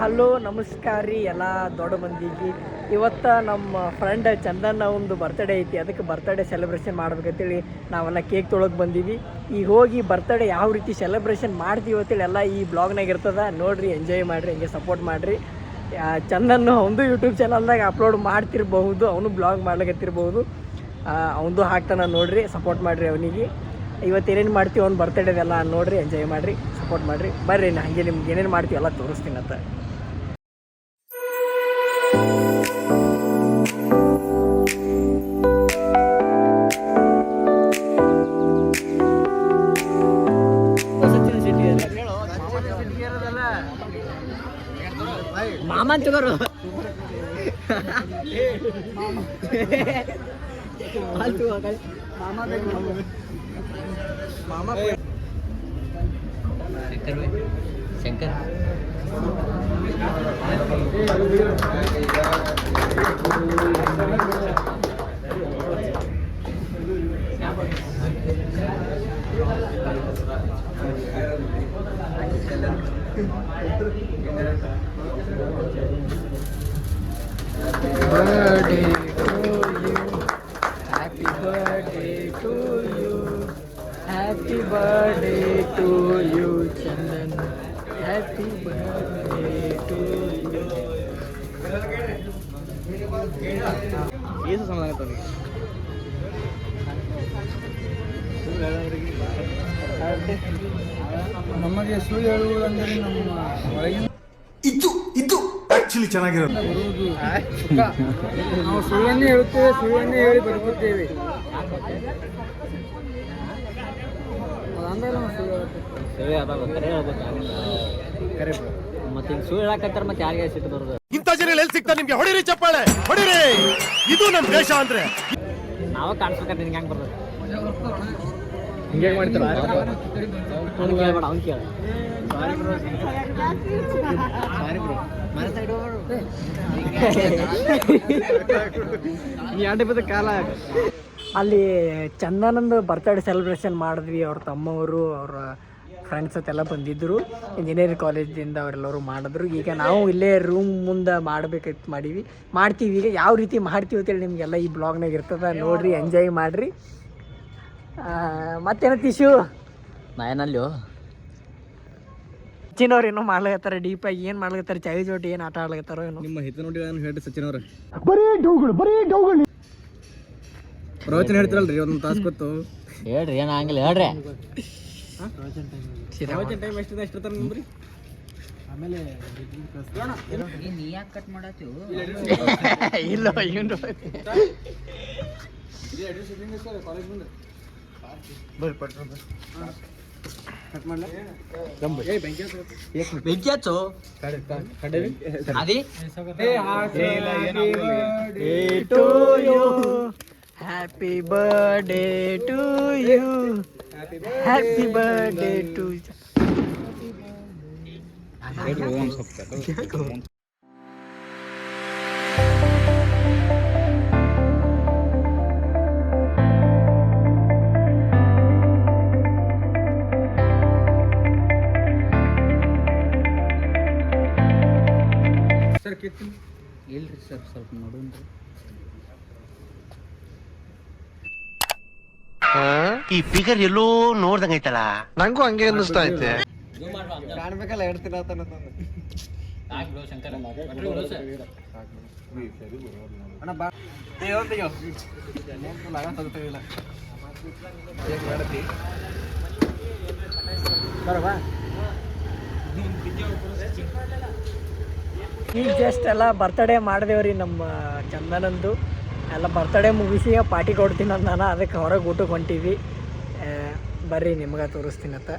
Hello ನಮಸ್ಕಾರ ರೀ ಎಲ್ಲ ದೊಡ್ಡ ಮಂದಿಗೆ. ಇವತ್ತು ನಮ್ಮ ಫ್ರೆಂಡ್ ಚಂದನ್ ಒಂದು ಬರ್ತ್ಡೇ ಐತಿ, ಅದಕ್ಕೆ ಬರ್ತ್ಡೇ ಸೆಲೆಬ್ರೇಷನ್ ಮಾಡ್ಬೇಕಂತೇಳಿ ನಾವೆಲ್ಲ ಕೇಕ್ ತೊಳಗೆ ಬಂದೀವಿ. ಈಗ ಹೋಗಿ ಬರ್ತ್ಡೇ ಯಾವ ರೀತಿ ಸೆಲೆಬ್ರೇಷನ್ ಮಾಡ್ತೀವಿ ಅಂತೇಳಿ ಎಲ್ಲ ಈ ಬ್ಲಾಗ್ನಾಗ ಇರ್ತದೆ. ನೋಡಿರಿ, ಎಂಜಾಯ್ ಮಾಡಿರಿ, ಹಿಂಗೆ ಸಪೋರ್ಟ್ ಮಾಡಿರಿ. ಚಂದನ್ನು ಅವನದು ಯೂಟ್ಯೂಬ್ ಚಾನಲ್ದಾಗ ಅಪ್ಲೋಡ್ ಮಾಡ್ತಿರ್ಬಹುದು, ಅವನು ಬ್ಲಾಗ್ ಮಾಡ್ಲಿಕತ್ತಿರ್ಬಹುದು, ಅವನದು ಹಾಕ್ತಾನೆ. ನೋಡಿರಿ, ಸಪೋರ್ಟ್ ಮಾಡಿರಿ ಅವನಿಗೆ. ಇವತ್ತು ಏನೇನು ಮಾಡ್ತೀವಿ ಅವ್ನು ಬರ್ತ್ಡೇದೆಲ್ಲ ನೋಡಿರಿ, ಎಂಜಾಯ್ ಮಾಡಿರಿ, ಸಪೋರ್ಟ್ ಮಾಡಿರಿ. ಬರ್ರಿ, ನಾ ಹಾಗೆ ನಿಮ್ಗೆ ಏನೇನು ಮಾಡ್ತೀವಿ ಎಲ್ಲ ತೋರಿಸ್ತೀನಿ ಅಂತ. ಮಾಮ ತಗೋರು ಮಾಮ Shankar birthday to you, happy birthday to you, happy birthday to you Chandan, happy birthday to you. yesu samalagatani ನಮಗೆ ಸುಳ್ಳು ಹೇಳುವುದಂದರೆ ನಮ್ಮ ಒಳಗಿನ ಇದು ಆಕ್ಚುಲಿ ಚೆನ್ನಾಗಿರೋದು. ನಾವು ಸುಳ್ಳನ್ನೇ ಹೇಳುತ್ತೇವೆ, ಸುಳ್ಳನ್ನೇ ಹೇಳಿ ಬದುಕುತ್ತೇವೆ. ಮತ್ತೆ ಸುಳ್ಳು ಹೇಳಕತ್ತಾರ, ಮತ್ತೆ ಯಾರಿಗೆ ಸಿಟ್ಟು ಬರೋದು? ಇಂಥ ಜನ ಎಲ್ಲಿ ಸಿಗ್ತಾರೆ ನಿಮ್ಗೆ? ಹೊಡಿರಿ ಚಪ್ಪಾಳೆ, ಹೊಡಿರಿ. ಇದು ನಮ್ಮ ದೇಶ ಅಂದ್ರೆ ನಾವ ಕಾಣಿಸ್ಬೇಕಂತ ನಿನ್ಗೆ ಹೆಂಗ್ ಬರ್ತದೆ? ಹಿಂಗೆ ಮಾಡ್ತಾರ. ಅವ್ನು ಕೇಳಬೇಡ, ಅವ್ನು ಕೇಳ. ಅಲ್ಲಿ ಚಂದನಂದು ಬರ್ತ್ಡೇ ಸೆಲೆಬ್ರೇಷನ್ ಮಾಡಿದ್ವಿ. ಅವ್ರ ತಮ್ಮವರು, ಅವ್ರ ಫ್ರೆಂಡ್ಸ್ ಎಲ್ಲ ಬಂದಿದ್ದರು, ಇಂಜಿನಿಯರಿಂಗ್ ಕಾಲೇಜಿಂದ ಅವರೆಲ್ಲರೂ ಮಾಡಿದ್ರು. ಈಗ ನಾವು ಇಲ್ಲೇ ರೂಮ್ ಮುಂದೆ ಮಾಡ್ಬೇಕಂತ ಮಾಡ್ತೀವಿ. ಈಗ ಯಾವ ರೀತಿ ಮಾಡ್ತೀವಿ ಅಂತೇಳಿ ನಿಮಗೆಲ್ಲ ಈ ಬ್ಲಾಗ್ನಾಗ ಇರ್ತದೆ. ನೋಡಿರಿ, ಎಂಜಾಯ್ ಮಾಡಿರಿ. ಮತ್ತೇನ ಟಿಶ್ಯೂ ನಾಯನಲ್ಲೋ ಸಚಿನ್ ಅವ್ರು ಏನೋ ಮಾಡ್ಲಾಗತ್ತಾರ ಡೀಪಾಗಿ. ಏನು ಮಾಡ್ಲಾಗತ್ತಾರೆ? ಚಾಯ್ ಜೋಟಿ ಏನು ಆಟ ಆಡ್ಲಾಗತ್ತಾರೋ ಏನೋ. ನಿಮ್ಮ ಹಿತ ನೋಡಿ ಹೇಳ್ರಿ ಸಚಿನ್ ಅವ್ರೆ. ಬರೀ ಡೌಗಳು ಪ್ರವಚನ ಹೇಳ್ತಿರಲ್ರಿ, ಒಂದು ತಾಸು ಗೊತ್ತು ಹೇಳ್ರಿ. ಏನು ಹಂಗಿಲ್ಲ ಹೇಳ್ರಿ. ಪ್ರವಚನ ಟೈಮ್ ಎಷ್ಟಿರ್ತಾರ ನಿಮ್ರಿ? ಆಮೇಲೆ ನೀ ಯಾಕೆ ಕಟ್ ಮಾಡತ್ತೀವಿ? ಇಲ್ಲ ಏನು ಕಾಲೇಜ್ ಮುಂದೆ ಬೆಂಕಿ ಹಚ್ಚು. Happy birthday to you, happy birthday to you. ಇಲ್ರಿ ಸರ್, ಸ್ವಲ್ಪ ನೋಡೋಣ್ರಿ. ಈ ಫಿಗರ್ ಎಲ್ಲೋ ನೋಡ್ದಂಗ ಐತಲ್ಲ, ನಂಗೂ ಹಂಗೆ ಅನ್ನಿಸ್ತಾ ಐತೆ. ಕಾಣ್ಬೇಕಲ್ಲ, ಹೇಳ್ತೀನಿ ಬರವಾ. ಈಗ ಜಸ್ಟ್ ಎಲ್ಲ ಬರ್ತಡೇ ಮಾಡಿದೇವ್ರಿ ನಮ್ಮ ಚಂದನಂದು. ಎಲ್ಲ ಬರ್ತಡೇ ಮುಗಿಸಿ ಪಾರ್ಟಿ ಕೊಡ್ತೀನಿ ಅಂತ ನಾನು, ಅದಕ್ಕೆ ಹೊರಗೆ ಊಟಕ್ಕೆ ಹೊಂಟೀವಿ. ಬರ್ರಿ, ನಿಮ್ಗೆ ತೋರಿಸ್ತೀನಂತ.